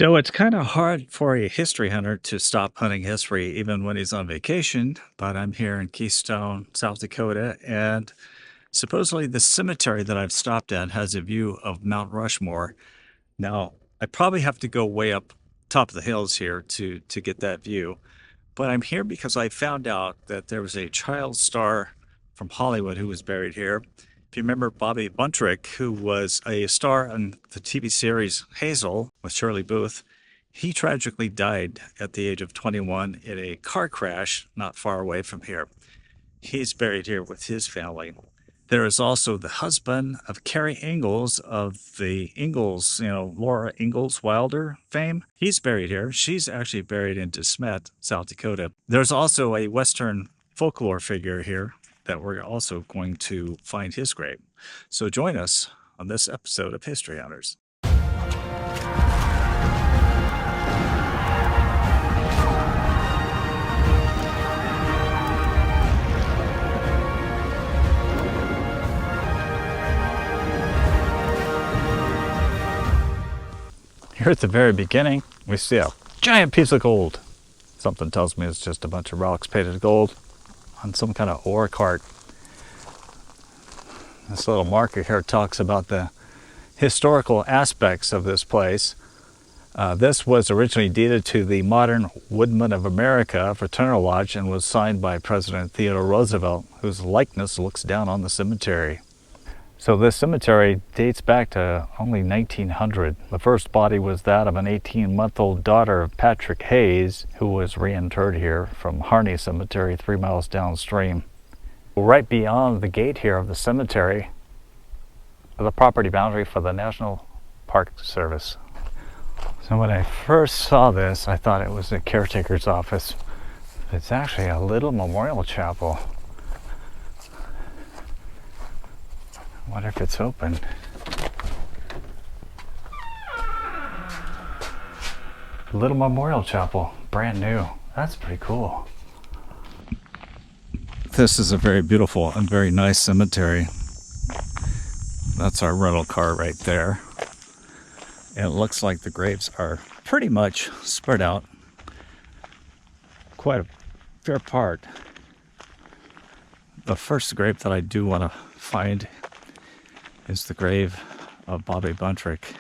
So it's kind of hard for a history hunter to stop hunting history even when he's on vacation. But I'm here in Keystone, South Dakota, and supposedly the cemetery that I've stopped at has a view of Mount Rushmore. Now, I probably have to go way up top of the hills here to get that view. But I'm here because I found out that there was a child star from Hollywood who was buried here. If you remember Bobby Buntrock, who was a star on the TV series Hazel with Shirley Booth, he tragically died at the age of 21 in a car crash not far away from here. He's buried here with his family. There is also the husband of Carrie Ingalls of the Ingalls, Laura Ingalls Wilder fame. He's buried here. She's actually buried in DeSmet, South Dakota. There's also a Western folklore figure here that we're also going to find his grave. So join us on this episode of History Hunters. Here at the very beginning, we see a giant piece of gold. Something tells me it's just a bunch of rocks painted gold on some kind of ore cart. This little marker here talks about the historical aspects of this place. This was originally deeded to the Modern Woodmen of America Fraternal Lodge and was signed by President Theodore Roosevelt, whose likeness looks down on the cemetery. So this cemetery dates back to only 1900. The first body was that of an 18-month-old daughter of Patrick Hayes, who was reinterred here from Harney Cemetery 3 miles downstream. Right beyond the gate here of the cemetery, the property boundary for the National Park Service. So when I first saw this, I thought it was the caretaker's office. It's actually a little memorial chapel. I wonder if it's open. Little memorial chapel, brand new. That's pretty cool. This is a very beautiful and very nice cemetery. That's our rental car right there. And it looks like the graves are pretty much spread out quite a fair part. The first grave that I do want to find is the grave of Bobby Buntrock.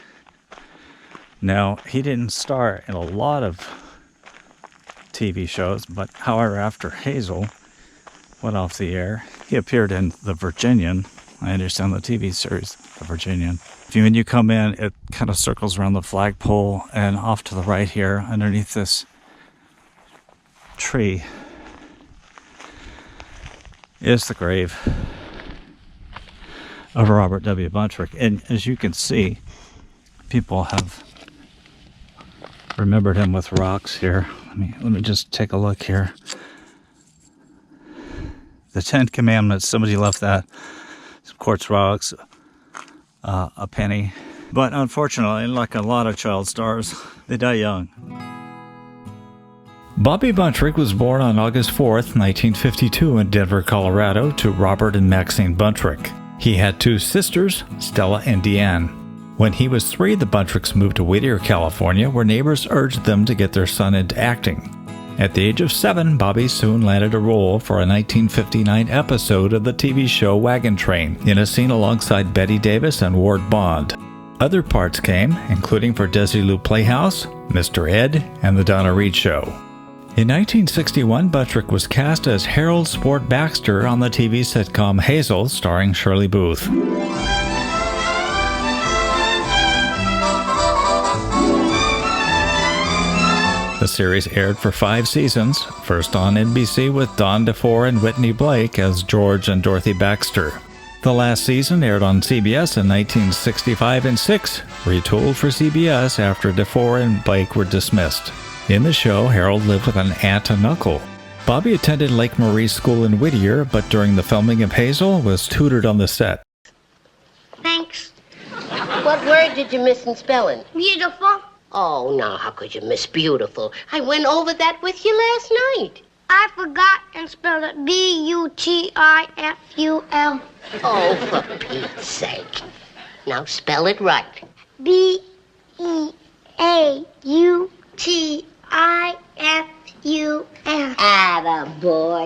Now, he didn't star in a lot of TV shows, but however, after Hazel went off the air, he appeared in The Virginian. I understand the TV series, The Virginian. When you come in, it kind of circles around the flagpole, and off to the right here, underneath this tree, is the grave of Robert W. Buntrock. And as you can see, people have remembered him with rocks here. Let me just take a look here. The Ten Commandments, somebody left that. Some quartz rocks, a penny. But unfortunately, like a lot of child stars, they die young. Bobby Buntrock was born on August 4th, 1952 in Denver, Colorado, to Robert and Maxine Buntrock. He had two sisters, Stella and Deanne. When he was 3, the Buntrocks moved to Whittier, California, where neighbors urged them to get their son into acting. At the age of 7, Bobby soon landed a role for a 1959 episode of the TV show Wagon Train, in a scene alongside Betty Davis and Ward Bond. Other parts came, including for Desilu Playhouse, Mr. Ed, and The Donna Reed Show. In 1961, Buntrock was cast as Harold Sport Baxter on the TV sitcom Hazel, starring Shirley Booth. The series aired for 5 seasons, first on NBC with Don DeFore and Whitney Blake as George and Dorothy Baxter. The last season aired on CBS in 1965 and 6, retooled for CBS after DeFore and Blake were dismissed. In the show, Harold lived with an aunt and uncle. Bobby attended Lake Marie School in Whittier, but during the filming of Hazel was tutored on the set. Thanks. What word did you miss in spelling? Beautiful. Oh, now, how could you miss beautiful? I went over that with you last night. I forgot and spelled it B-U-T-I-F-U-L. Oh, for Pete's sake. Now spell it right. B-E-A-U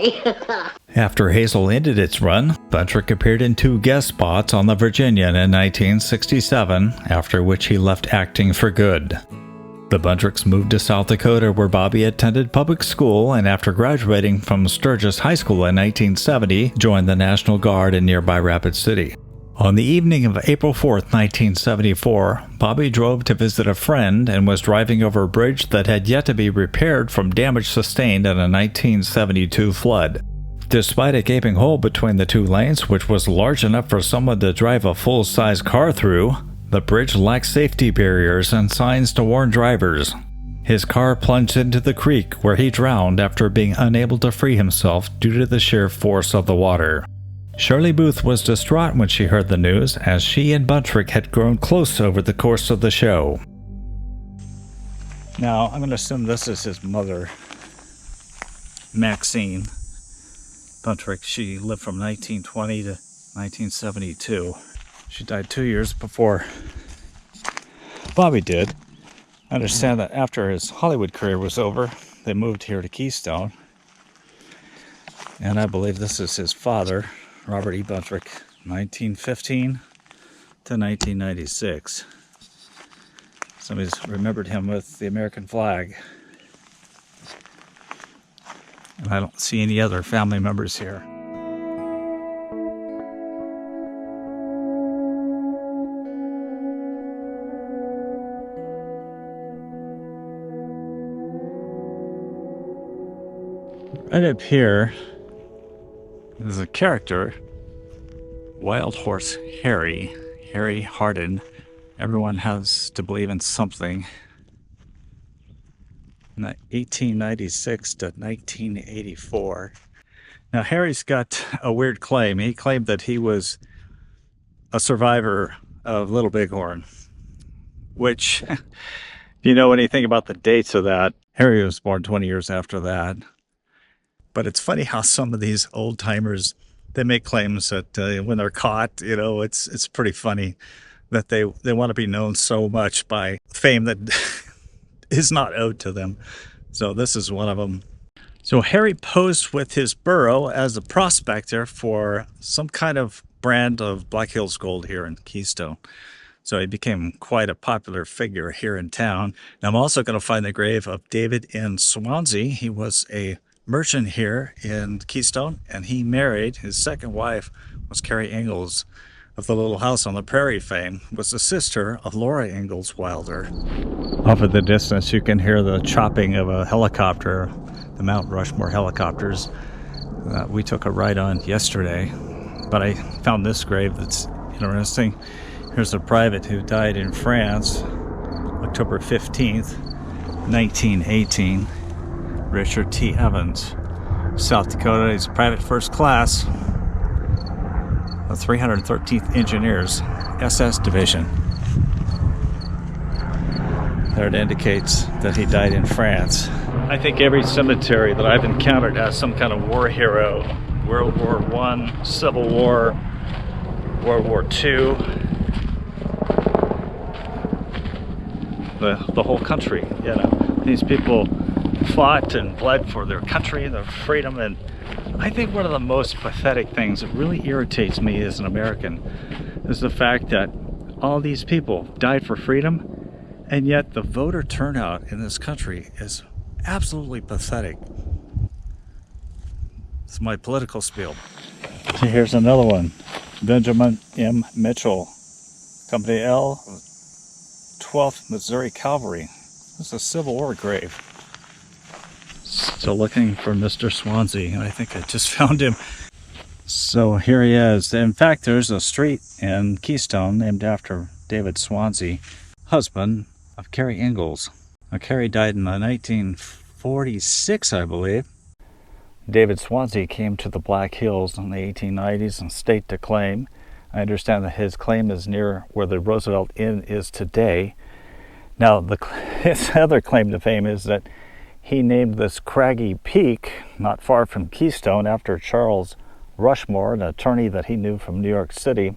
boy. After Hazel ended its run, Buntrock appeared in 2 guest spots on the Virginian in 1967, after which he left acting for good. The Buntrocks moved to South Dakota, where Bobby attended public school, and after graduating from Sturgis High School in 1970, joined the National Guard in nearby Rapid City. On the evening of April 4th, 1974, Bobby drove to visit a friend and was driving over a bridge that had yet to be repaired from damage sustained in a 1972 flood. Despite a gaping hole between the 2 lanes, which was large enough for someone to drive a full-size car through, the bridge lacked safety barriers and signs to warn drivers. His car plunged into the creek, where he drowned after being unable to free himself due to the sheer force of the water. Shirley Booth was distraught when she heard the news, as she and Buntrock had grown close over the course of the show. Now, I'm going to assume this is his mother, Maxine Buntrock. She lived from 1920 to 1972. She died 2 years before Bobby did. I understand that after his Hollywood career was over, they moved here to Keystone. And I believe this is his father, Robert E. Buntrock, 1915 to 1996. Somebody's remembered him with the American flag. And I don't see any other family members here. Right up here is a character, Wild Horse Harry Hardin. Everyone has to believe in something. 1896 to 1984. Now, Harry's got a weird claim. He claimed that he was a survivor of Little Bighorn, which, if you know anything about the dates of that, Harry was born 20 years after that. But it's funny how some of these old timers, they make claims that when they're caught, it's pretty funny that they want to be known so much by fame that is not owed to them. So this is one of them. So Harry posed with his burro as a prospector for some kind of brand of Black Hills gold here in Keystone. So he became quite a popular figure here in town. And I'm also going to find the grave of David in Swansea. He was a merchant here in Keystone, and he married, his second wife was Carrie Ingalls of the Little House on the Prairie fame, was the sister of Laura Ingalls Wilder. Off in the distance you can hear the chopping of a helicopter, the Mount Rushmore helicopters that we took a ride on yesterday. But I found this grave that's interesting. Here's a private who died in France, October 15th, 1918. Richard T. Evans, South Dakota. He's private first class, the 313th Engineers, SS Division. There it indicates that he died in France. I think every cemetery that I've encountered has some kind of war hero. World War I, Civil War, World War II. The whole country, These people fought and bled for their country, their freedom, and I think one of the most pathetic things that really irritates me as an American is the fact that all these people died for freedom, and yet the voter turnout in this country is absolutely pathetic. It's my political spiel. So here's another one. Benjamin M. Mitchell, Company L, 12th Missouri Cavalry. This is a Civil War grave. Still looking for Mr. Swansea, and I think I just found him. So here he is. In fact, there's a street in Keystone named after David Swansea, husband of Carrie Ingalls. Now, Carrie died in 1946, I believe. David Swansea came to the Black Hills in the 1890s and staked a claim. I understand that his claim is near where the Roosevelt Inn is today. Now, his other claim to fame is that he named this craggy peak not far from Keystone after Charles Rushmore, an attorney that he knew from New York City.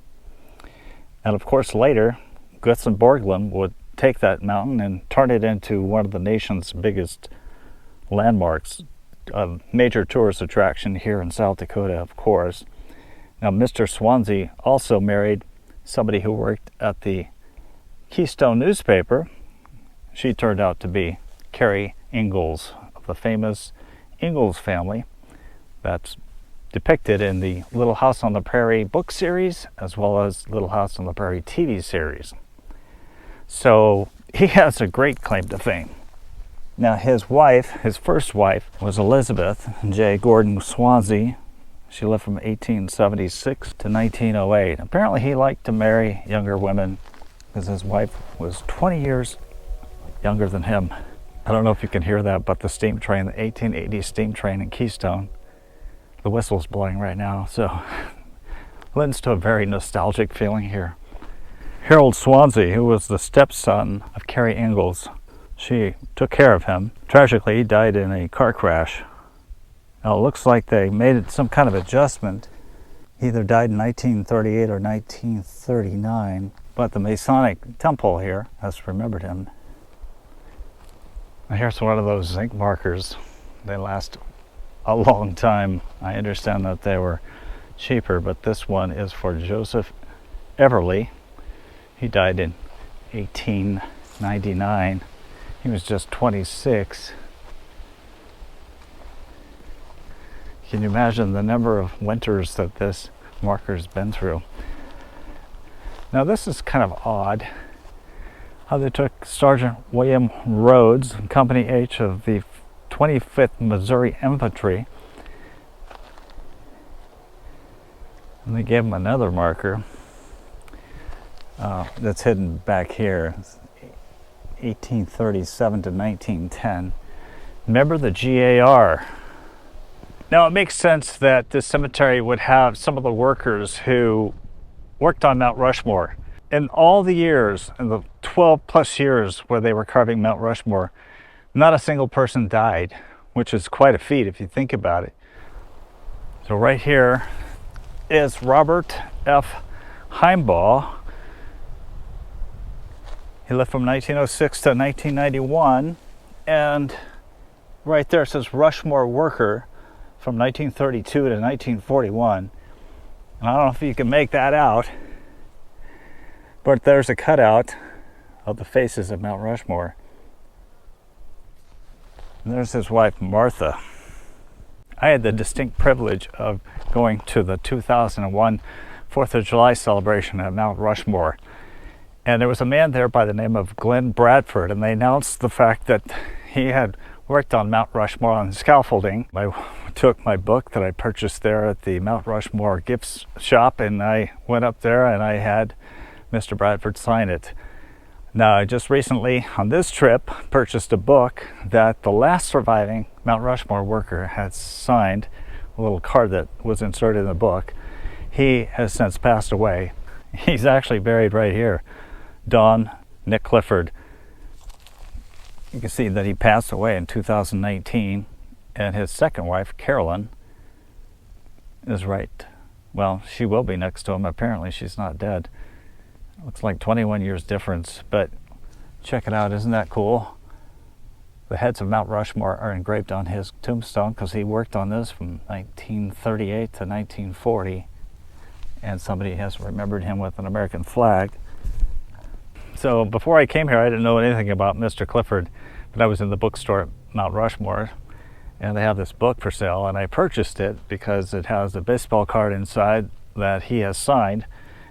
And of course, later, Gutzon Borglum would take that mountain and turn it into one of the nation's biggest landmarks a major tourist attraction here in South Dakota, of course. Now, Mr. Swansea also married somebody who worked at the Keystone newspaper. She turned out to be Carrie Ingalls of the famous Ingalls family. That's depicted in the Little House on the Prairie book series, as well as Little House on the Prairie TV series. So he has a great claim to fame. Now his wife, his first wife, was Elizabeth J. Gordon Swansea. She lived from 1876 to 1908. Apparently he liked to marry younger women because his wife was 20 years younger than him. I don't know if you can hear that, but the steam train, the 1880 steam train in Keystone, the whistle's blowing right now, so lends to a very nostalgic feeling here. Harold Swansea, who was the stepson of Carrie Ingalls, she took care of him. Tragically, he died in a car crash. Now, it looks like they made some kind of adjustment. He either died in 1938 or 1939, but the Masonic Temple here has remembered him. Now, here's one of those zinc markers. They last a long time. I understand that they were cheaper, but this one is for Joseph Everly. He died in 1899. He was just 26. Can you imagine the number of winters that this marker's been through? Now this is kind of odd, how they took Sergeant William Rhodes, Company H of the 25th Missouri Infantry, and they gave him another marker that's hidden back here, 1837 to 1910. Remember the GAR. Now it makes sense that this cemetery would have some of the workers who worked on Mount Rushmore. In all the years, in the 12 plus years where they were carving Mount Rushmore, not a single person died, which is quite a feat if you think about it. So right here is Robert F. Heimbaugh. He lived from 1906 to 1991, and right there it says Rushmore Worker from 1932 to 1941. And I don't know if you can make that out, but there's a cutout of the faces of Mount Rushmore. And there's his wife, Martha. I had the distinct privilege of going to the 2001 4th of July celebration at Mount Rushmore. And there was a man there by the name of Glenn Bradford, and they announced the fact that he had worked on Mount Rushmore on scaffolding. I took my book that I purchased there at the Mount Rushmore gifts shop, and I went up there and I had Mr. Bradford sign it. Now, I just recently, on this trip, purchased a book that the last surviving Mount Rushmore worker had signed, a little card that was inserted in the book. He has since passed away. He's actually buried right here. Don Nick Clifford. You can see that he passed away in 2019, and his second wife, Carolyn, is right. Well, she will be next to him. Apparently, she's not dead. Looks like 21 years difference, but check it out. Isn't that cool? The heads of Mount Rushmore are engraved on his tombstone because he worked on this from 1938 to 1940, and somebody has remembered him with an American flag. So before I came here, I didn't know anything about Mr. Clifford, but I was in the bookstore at Mount Rushmore, and they have this book for sale, and I purchased it because it has a baseball card inside that he has signed.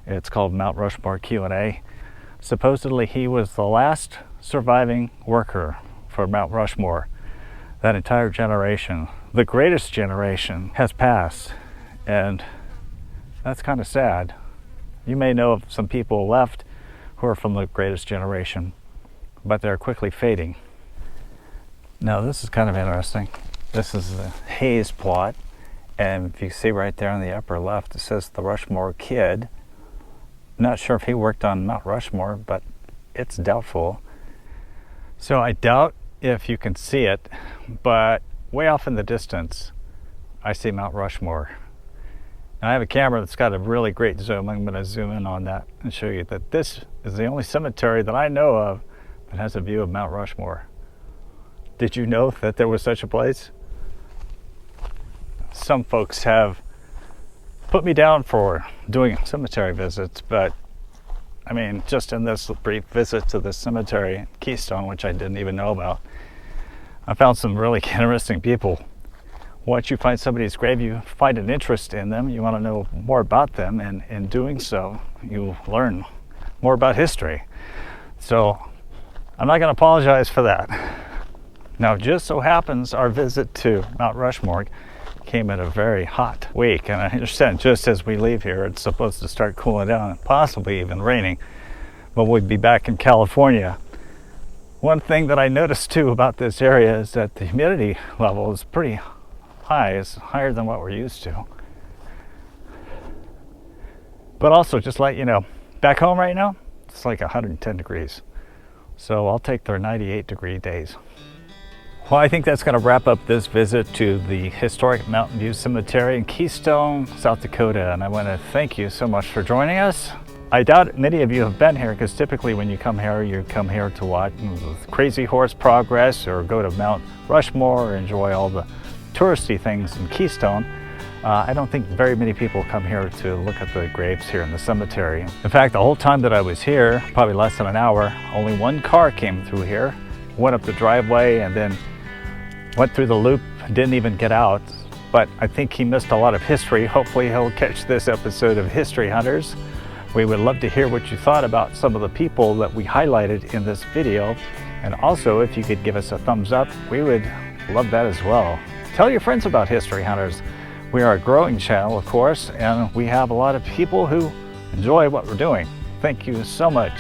It's called Mount Rushmore Q&A. Supposedly he was the last surviving worker for Mount Rushmore. That entire generation, the greatest generation, has passed, and that's kind of sad. You may know of some people left who are from the greatest generation, but they're quickly fading. Now this is kind of interesting. This is the Hayes plot, and if you see right there on the upper left, it says the Rushmore Kid. Not sure if he worked on Mount Rushmore, but it's doubtful. So I doubt if you can see it, but way off in the distance, I see Mount Rushmore. Now I have a camera that's got a really great zoom. I'm going to zoom in on that and show you that this is the only cemetery that I know of that has a view of Mount Rushmore. Did you know that there was such a place? some folks have put me down for doing cemetery visits, but I mean, just in this brief visit to the cemetery in Keystone, which I didn't even know about, I found some really interesting people. Once you find somebody's grave, you find an interest in them, you want to know more about them, and in doing so, you learn more about history. So I'm not going to apologize for that. Now, just so happens our visit to Mount Rushmore came in a very hot week, and I understand just as we leave here, it's supposed to start cooling down and possibly even raining, but we'll be back in California. One thing that I noticed too about this area is that the humidity level is pretty high. It's higher than what we're used to. But also, just let you know, back home right now, it's like 110 degrees. So I'll take their 98-degree days. Well, I think that's going to wrap up this visit to the historic Mountain View Cemetery in Keystone, South Dakota. And I want to thank you so much for joining us. I doubt many of you have been here, because typically when you come here to watch Crazy Horse Progress or go to Mount Rushmore or enjoy all the touristy things in Keystone. I don't think very many people come here to look at the graves here in the cemetery. In fact, the whole time that I was here, probably less than an hour, only one car came through here, went up the driveway, and then went through the loop, didn't even get out. But I think he missed a lot of history. Hopefully he'll catch this episode of History Hunters. We would love to hear what you thought about some of the people that we highlighted in this video. And also, if you could give us a thumbs up, we would love that as well. Tell your friends about History Hunters. We are a growing channel, of course, and we have a lot of people who enjoy what we're doing. Thank you so much.